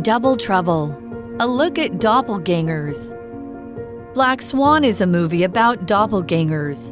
Double Trouble, a look at doppelgangers. Black Swan is a movie about doppelgangers.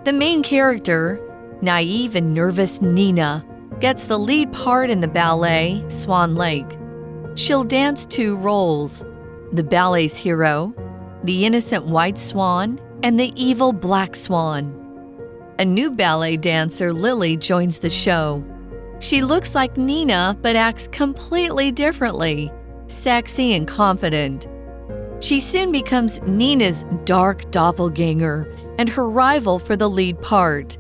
The main character, naive and nervous Nina, gets the lead part in the ballet, Swan Lake. She'll dance two roles, the ballet's hero, the innocent white swan, and the evil black swan. A new ballet dancer, Lily, joins the show. She looks like Nina but acts completely differently, sexy and confident. She soon becomes Nina's dark doppelganger and her rival for the lead part.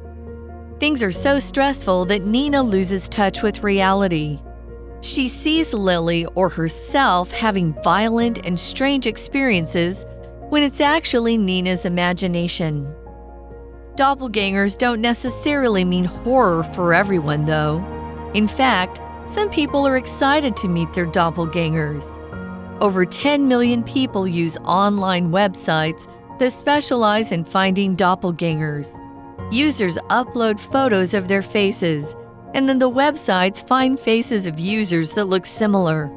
Things are so stressful that Nina loses touch with reality. She sees Lily or herself having violent and strange experiences when it's actually Nina's imagination. Doppelgangers don't necessarily mean horror for everyone, though. In fact, some people are excited to meet their doppelgangers. Over 10 million people use online websites that specialize in finding doppelgangers. Users upload photos of their faces, and then the websites find faces of users that look similar.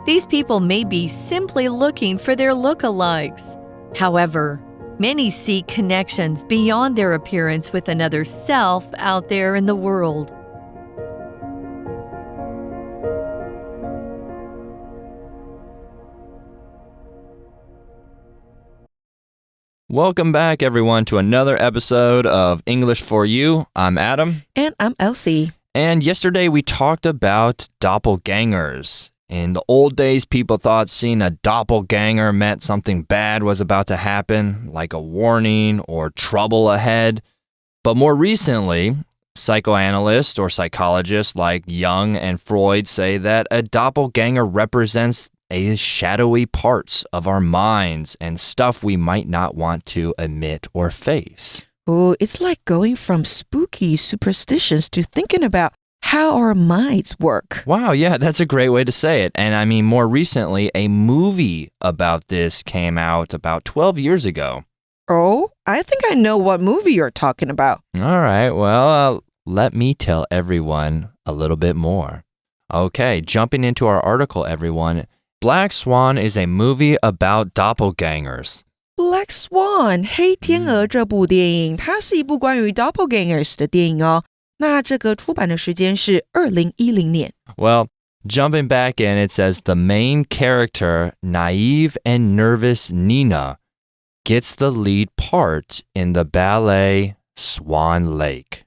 These people may be simply looking for their lookalikes. However, many seek connections beyond their appearance with another self out there in the world. Welcome back, everyone, to another episode of English for You. I'm Adam. And I'm Elsie. And yesterday we talked about doppelgangers. In the old days, people thought seeing a doppelganger meant something bad was about to happen, like a warning or trouble ahead. But more recently, psychoanalysts or psychologists like Jung and Freud say that a doppelganger represents shadowy parts of our minds and stuff we might not want to admit or face. Oh, it's like going from spooky superstitions to thinking about how our minds work. Wow, yeah, that's a great way to say it. And I mean, more recently, a movie about this came out about 12 years ago. Oh, I think I know what movie you're talking about. All right, well, let me tell everyone a little bit more. Okay, jumping into our article, everyone. Black Swan is a movie about doppelgangers. Black Swan 黑天鹅这部电影，它是一部关于 doppelgangers 的电影哦。那这个出版的时间是2010年。Well, jumping back in, it says the main character, naive and nervous Nina, gets the lead part in the ballet Swan Lake.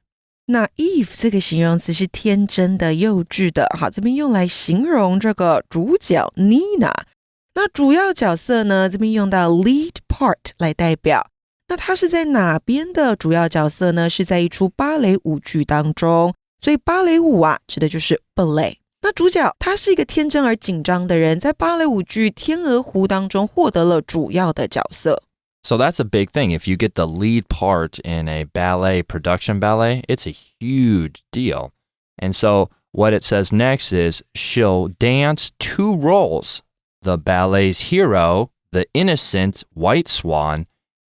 naive 这个形容词是天真的、幼稚的，好，这边用来形容这个主角 Nina。那主要角色呢，这边用到 lead part 来代表。那他是在哪边的主要角色呢？是在一出芭蕾舞剧当中。所以芭蕾舞啊，指的就是 ballet。那主角他是一个天真而紧张的人，在芭蕾舞剧《天鹅湖》当中获得了主要的角色。So that's a big thing. If you get the lead part in a ballet, production ballet, it's a huge deal. And so what it says next is she'll dance two roles, the ballet's hero, the innocent white swan,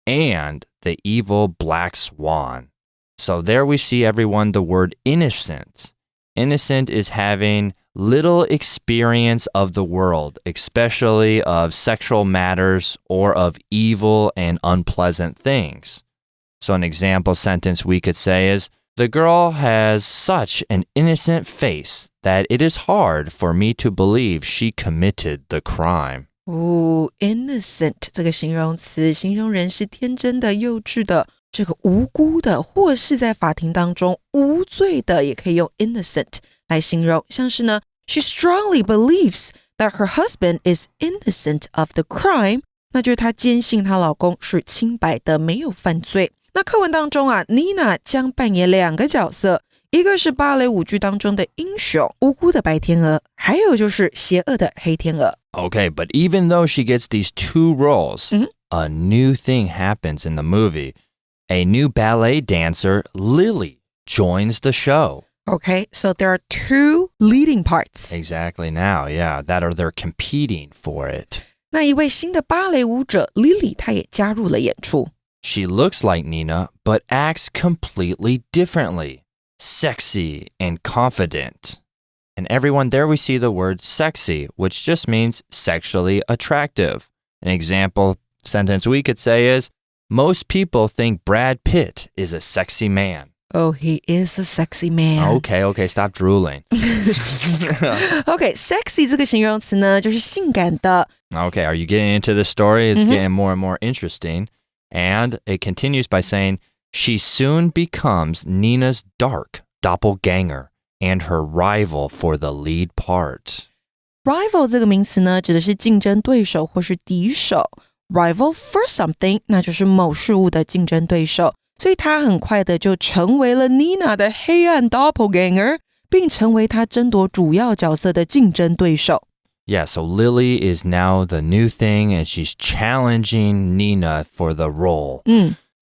and the evil black swan. So there we see, everyone, the word innocent. Innocent is having little experience of the world, especially of sexual matters or of evil and unpleasant things. So an example sentence we could say is, the girl has such an innocent face that it is hard for me to believe she committed the crime. innocent 这个形容词形容人是天真的、幼稚的、这个无辜的，或是在法庭当中无罪的，也可以用 innocent 来形容。像是呢 she strongly believes that her husband is innocent of the crime， 那就是她坚信她老公是清白的，没有犯罪。那课文当中啊 Nina 将扮演两个角色，一个是芭蕾舞剧当中的英雄，无辜的白天鹅，还有就是邪恶的黑天鹅。Okay, but even though she gets these two roles, a new thing happens in the movie. A new ballet dancer, Lily, joins the show. Okay, so there are two leading parts. Exactly now, yeah, they're competing for it. 那一位新的芭蕾舞者 Lily 她也加入了演出。She looks like Nina, but acts completely differently. Sexy and confident. And everyone, there we see the word sexy, which just means sexually attractive. An example sentence we could say is, most people think Brad Pitt is a sexy man. Oh, he is a sexy man. Okay, stop drooling. Okay, sexy 这个形容词呢，就是性感的。Okay, are you getting into the story? It's getting more and more interesting. And it continues by saying, she soon becomes Nina's dark doppelganger and her rival for the lead part. Rival 这个名词呢，指的是竞争对手或是敌手。Rival for something， 那就是某事物的竞争对手。所以他很快的就成为了 Nina 的黑暗 doppelganger， 并成为他争夺主要角色的竞争对手。Yeah, so Lily is now the new thing and she's challenging Nina for the role.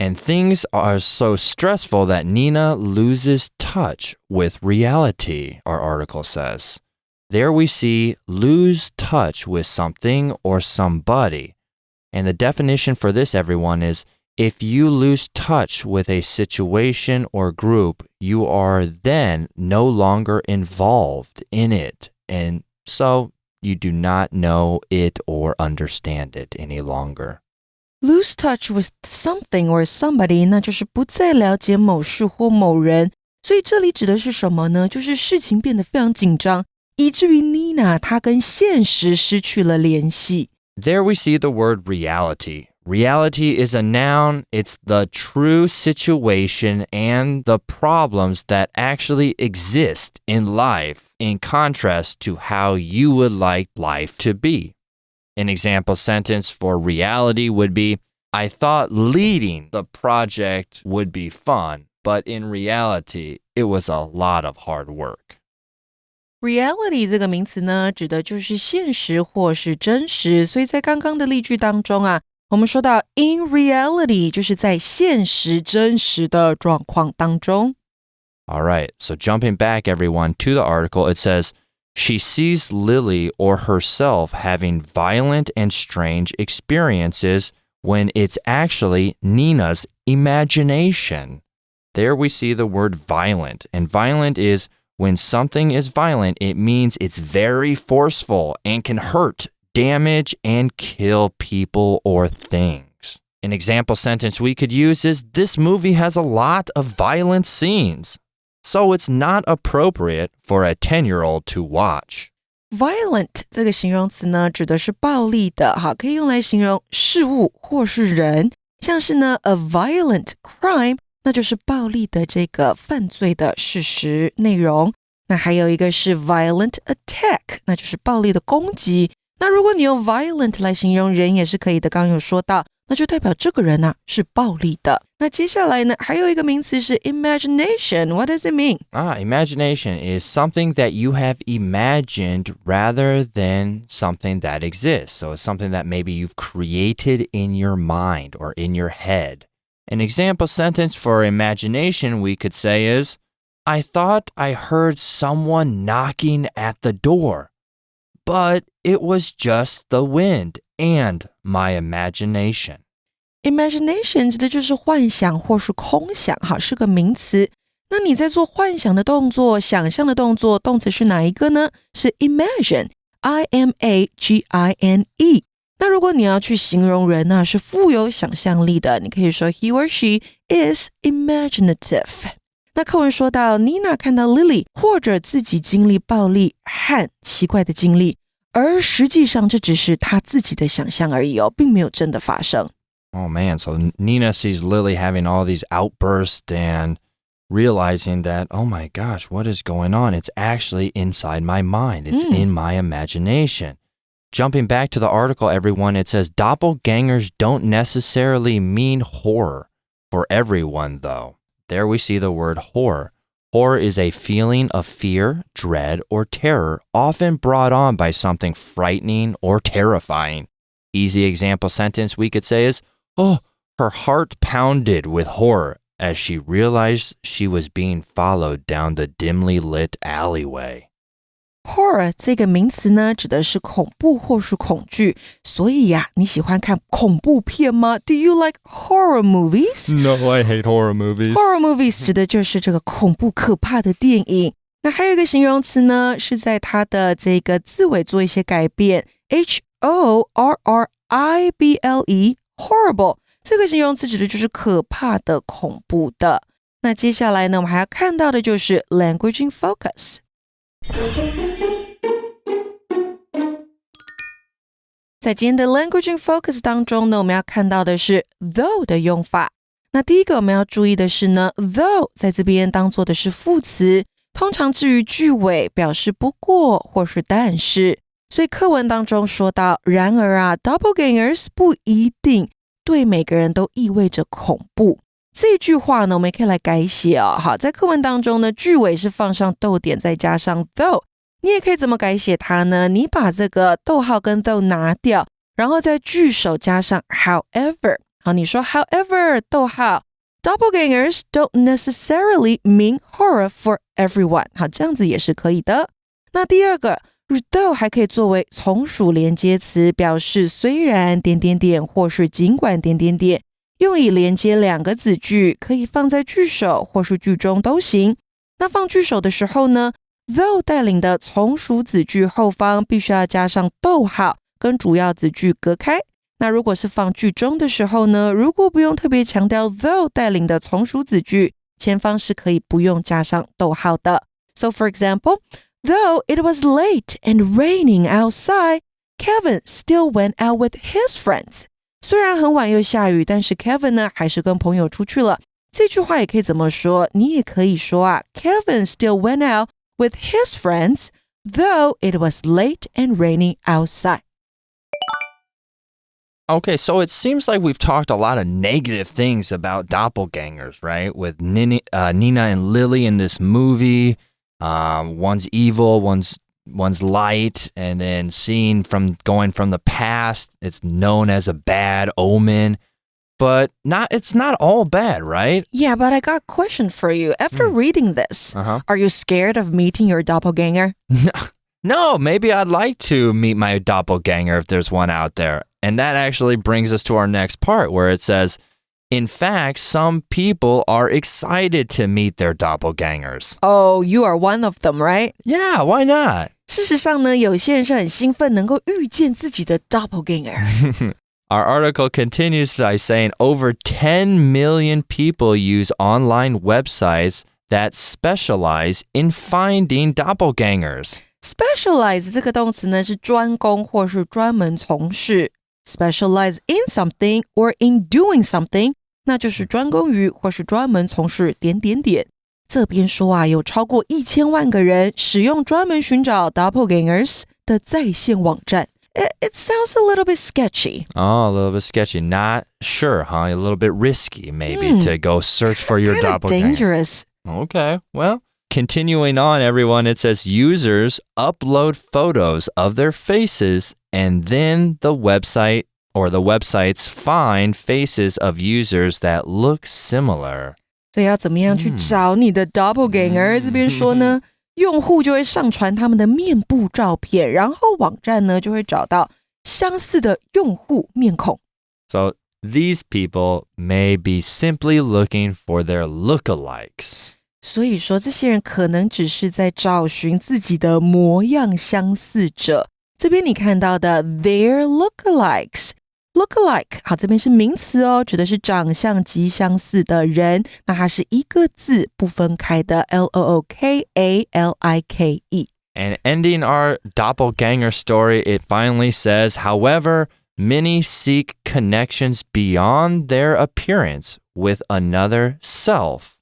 And things are so stressful that Nina loses touch with reality, our article says. There we see lose touch with something or somebody. And the definition for this, everyone, is if you lose touch with a situation or group, you are then no longer involved in it. And so you do not know it or understand it any longer. Lose touch with something or somebody， 那就是不再了解某事或某人。所以这里指的是什么呢？就是事情变得非常紧张，以至于 Nina 她跟现实失去了联系。There we see the word reality. Reality is a noun. It's the true situation and the problems that actually exist in life in contrast to how you would like life to be. An example sentence for reality would be, I thought leading the project would be fun, but in reality, it was a lot of hard work.Reality 这个名词呢，指的就是现实或是真实。所以在刚刚的例句当中啊，我们说到 in reality 就是在现实真实的状况当中。All right, so jumping back, everyone, to the article, it says, she sees Lily or herself having violent and strange experiences when it's actually Nina's imagination. There we see the word violent, and violent is when something is violent, it means it's very forceful and can hurt, damage, and kill people or things. An example sentence we could use is, this movie has a lot of violent scenes, so it's not appropriate for a 10-year-old to watch. Violent 这个形容词呢，指的是暴力的，好，可以用来形容事物或是人，像是呢 a violent crime， 那就是暴力的这个犯罪的事实内容。那还有一个是 violent attack， 那就是暴力的攻击。那如果你用 violent 来形容人也是可以的，刚刚有说到，那就代表这个人啊是暴力的。那接下来呢，还有一个名词是 imagination. What does it mean? Imagination is something that you have imagined rather than something that exists. So it's something that maybe you've created in your mind or in your head. An example sentence for imagination we could say is, I thought I heard someone knocking at the door, but it was just the wind and my imagination.Imagination 指的就是幻想或是空想，好，是个名词。那你在做幻想的动作、想象的动作，动词是哪一个呢？是 imagine, I-M-A-G-I-N-E。那如果你要去形容人呢，是富有想象力的，你可以说 he or she is imaginative。那课文说到 Nina 看到 Lily 或者自己经历暴力和奇怪的经历，而实际上这只是她自己的想象而已哦，并没有真的发生。Oh man, so Nina sees Lily having all these outbursts and realizing that, oh my gosh, what is going on? It's actually inside my mind. It's in my imagination. Jumping back to the article, everyone, it says doppelgangers don't necessarily mean horror for everyone, though. There we see the word horror. Horror is a feeling of fear, dread, or terror, often brought on by something frightening or terrifying. Easy example sentence we could say is, oh, her heart pounded with horror as she realized she was being followed down the dimly lit alleyway. Horror 这个名词呢，指的是恐怖或是恐惧。所以呀，你喜欢看恐怖片吗？ Do you like horror movies? No, I hate horror movies. Horror movies 指的就是这个恐怖可怕的电影。那还有一个形容词呢，是在它的这个字尾做一些改变 horrible horrible 这个形容词指的就是可怕的、恐怖的。那接下来呢，我们还要看到的就是 language in focus。在今天的 language in focus 当中呢，我们要看到的是 though 的用法。那第一个我们要注意的是呢 though 在这边当做的是副词，通常置于句尾，表示不过或是但是。所以课文当中说到，然而啊 doppelgangers 不一定对每个人都意味着恐怖。这句话呢，我们也可以来改写哦。好，在课文当中呢，句尾是放上逗点，再加上 though。你也可以怎么改写它呢？你把这个逗号跟 though 拿掉，然后在句首加上 however。好，你说 however 逗号 doppelgangers don't necessarily mean horror for everyone。好，这样子也是可以的。那第二个 though 还可以作为从属连接词，表示虽然点点点或是尽管点点点，用以连接两个子句，可以放在句首或是句中都行。那放句首的时候呢， though 带领的从属子句后方必须要加上逗号，跟主要子句隔开。那如果是放句中的时候呢，如果不用特别强调 though 带领的从属子句，前方是可以不用加上逗号的。So for example, though it was late and raining outside, Kevin still went out with his friends. 虽然很晚又下雨，但是 Kevin 呢还是跟朋友出去了。这句话也可以怎么说？你也可以说啊 Kevin still went out with his friends, though it was late and raining outside. Okay, so it seems like we've talked a lot of negative things about doppelgangers, right? With Nina and Lily in this movie, one's evil, one's light, and then going from the past, it's known as a bad omen. But it's not all bad, right? Yeah, but I got a question for you. After reading this, are you scared of meeting your doppelganger? No, maybe I'd like to meet my doppelganger if there's one out there. And that actually brings us to our next part where it says, in fact, some people are excited to meet their doppelgangers. Oh, you are one of them, right? Yeah, why not? 事实上呢，有些人是很兴奋能够遇见自己的 doppelganger. Our article continues by saying over 10 million people use online websites that specialize in finding doppelgangers. Specialize 这个动词呢是专攻或是专门从事。Specialize in something or in doing something， 那就是专攻于或是专门从事点点点。这边说啊，有超过1000万个人使用专门寻找 doppelgangers 的在线网站。It sounds a little bit sketchy. Oh, a little bit sketchy. Not sure, huh? A little bit risky, maybe, to go search for your doppelganger. Kind of dangerous. Okay, well, continuing on, everyone, it says users upload photos of their faces and then the website or the websites find faces of users that look similar. 所以要怎么样去找你的 doppelganger？这边说呢，用户就会上传他们的面部照片，然后网站呢就会找到相似的用户面孔。So these people may be simply looking for their lookalikes. 所以说，这些人可能只是在找寻自己的模样相似者。这边你看到的 their lookalikes。Lookalike 好，这边是名词哦，指的是长相极相似的人。那它是一个字不分开的 L-O-O-K-A-L-I-K-E。 And ending our doppelganger story, it finally says, however, many seek connections beyond their appearance with another self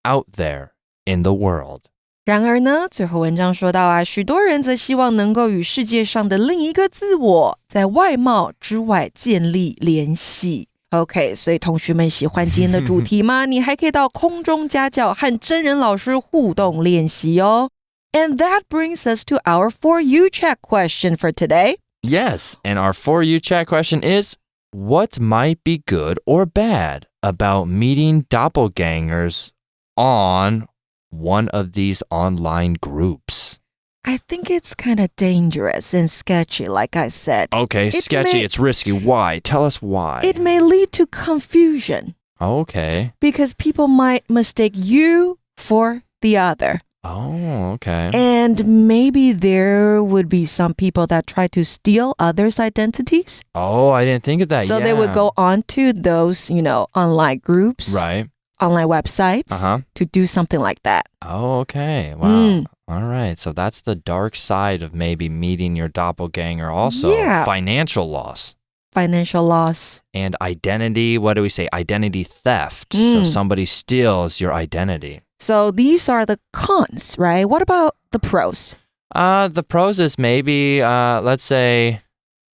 out there in the world. 然而呢，最后文章说到啊，许多人则希望能够与世界上的另一个自我在外貌之外建立联系。OK， 所以同学们喜欢今天的主题吗？你还可以到空中家教和真人老师互动练习哦。And that brings us to our For You Chat question for today. Yes, and our For You Chat question is, what might be good or bad about meeting doppelgangers on one of these online groups? I think it's kind of dangerous and sketchy, like I said. Okay, sketchy, it's risky. Why? Tell us why. It may lead to confusion. Okay. Because people might mistake you for the other. Oh, okay. And maybe there would be some people that try to steal others' identities. Oh, I didn't think of that. So yeah. they would go onto those, online groups, Right. online websites to do something like that. Oh, okay. Wow. All right. So that's the dark side of maybe meeting your doppelganger. Also, financial loss. Financial loss. And identity, what do we say? Identity theft. So somebody steals your identity. So these are the cons, right? What about the pros? The pros is maybe, let's say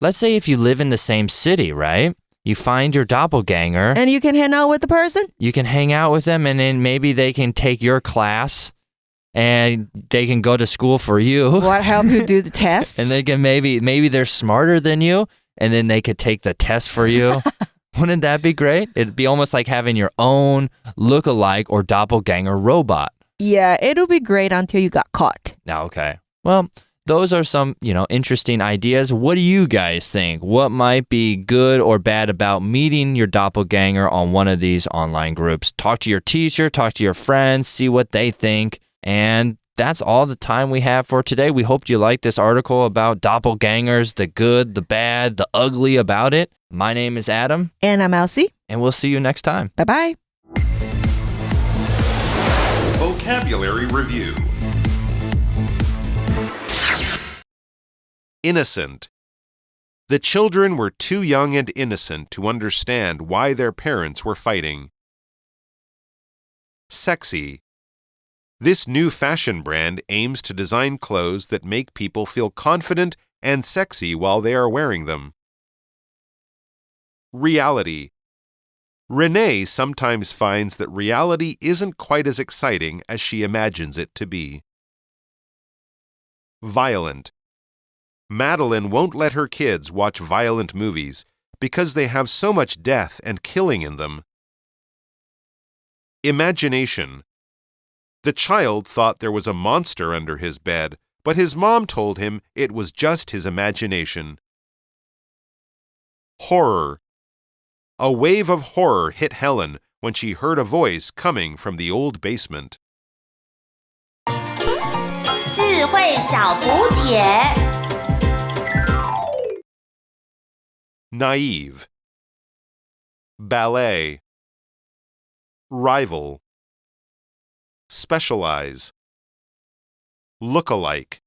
if you live in the same city, right? You find your doppelganger. And you can hang out with the person? You can hang out with them, and then maybe they can take your class and they can go to school for you. What, help you do the tests? And they can maybe they're smarter than you, and then they could take the test for you. Wouldn't that be great? It'd be almost like having your own look-alike or doppelganger robot. Yeah, it'll be great until you got caught. Okay. Well, those are some, interesting ideas. What do you guys think? What might be good or bad about meeting your doppelganger on one of these online groups? Talk to your teacher, talk to your friends, see what they think. And that's all the time we have for today. We hope you liked this article about doppelgangers, the good, the bad, the ugly about it. My name is Adam. And I'm Elsie. And we'll see you next time. Bye-bye. Vocabulary Review. Innocent. The children were too young and innocent to understand why their parents were fighting. Sexy. This new fashion brand aims to design clothes that make people feel confident and sexy while they are wearing them. Reality. Renee sometimes finds that reality isn't quite as exciting as she imagines it to be. Violent. Madeline won't let her kids watch violent movies because they have so much death and killing in them. Imagination. The child thought there was a monster under his bed, but his mom told him it was just his imagination. Horror. A wave of horror hit Helen when she heard a voice coming from the old basement. 智慧小补帖 Naive. Ballet. Rival. Specialize. Look-alike.